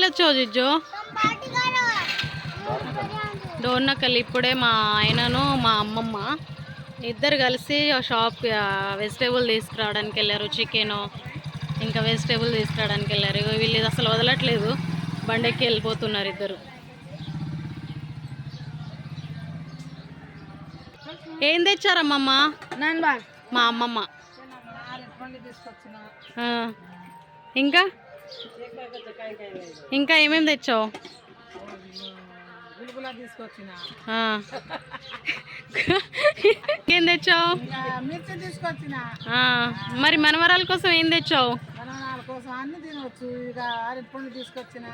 వెళ్ళొచ్చావు జిజ్జు? డోర్నకల్ ఇప్పుడే మా ఆయనను మా అమ్మమ్మ ఇద్దరు కలిసి షాప్ వెజిటేబుల్ తీసుకురావడానికి వెళ్ళారు. చికెను ఇంకా వెజిటేబుల్ తీసుకురావడానికి వెళ్ళారు. వీళ్ళు ఇది అసలు వదలట్లేదు, బండెక్కి వెళ్ళిపోతున్నారు ఇద్దరు. ఏం తెచ్చారమ్మమ్మ? మా అమ్మమ్మ. ఇంకా ఇంకా ఏమేమి తెచ్చావు? ఏం తెచ్చావు? మరి మనవరాల కోసం ఏం తెచ్చావు? కోసం అన్ని తినవచ్చు. ఇక అరటిపండు తీసుకొచ్చిన,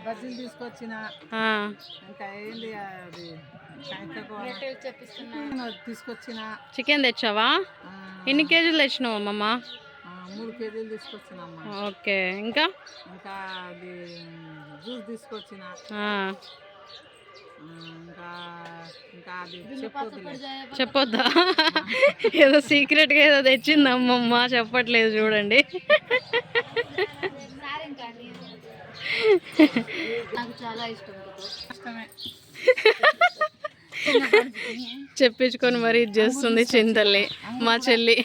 బజ్జీలు తీసుకొచ్చిన, ఇంకా ఏంది అది తీసుకొచ్చిన. చికెన్ తెచ్చావా? ఎన్ని కేజీలు తెచ్చినావు అమ్మమ్మ? 3 కేజీలు తీసుకొచ్చిన. ఓకే. ఇంకా ఇంకా అది జ్యూస్ తీసుకొచ్చిన. ఇంకా అది చెప్పొద్దా? ఏదో సీక్రెట్గా ఏదో తెచ్చింది అమ్మమ్మ, చెప్పట్లేదు చూడండి. నాకు చాలా ఇష్టమే. చెప్పించుకొని మరి ఇది చేస్తుంది చింతల్లి మా చెల్లి.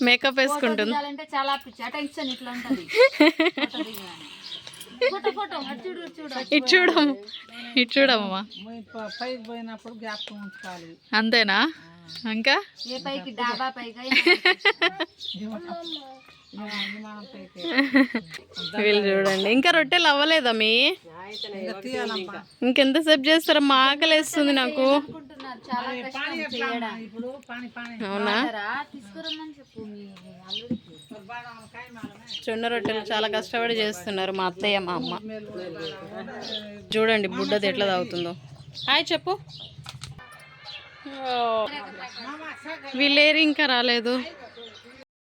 మేకప్ వేసుకుంటుంది. చాలా పిచ్చి అటెన్షన్ ఇట్లా ఉంటుంది. ఇటు చూడము, ఇటు చూడమ్మా. పైకి పోయినప్పుడు జ్ఞాపకం ఉంచుకోవాలి. అంతేనా? ఇంకా ఏ పైకి డాబా పైగా వీళ్ళు చూడండి. ఇంకా రొట్టెలు అవ్వలేదా మీ? ఇంకెంతసేపు చేస్తారమ్మా? ఆకలి వేస్తుంది నాకు. అవునా? జొన్న రొట్టెలు చాలా కష్టపడి చేస్తున్నారు మా అత్తయ్య మా అమ్మ. చూడండి బుడ్డది ఎట్లా తాగుతుందో. హాయ్ చెప్పు. వీళ్ళేరు ఇంకా రాలేదు.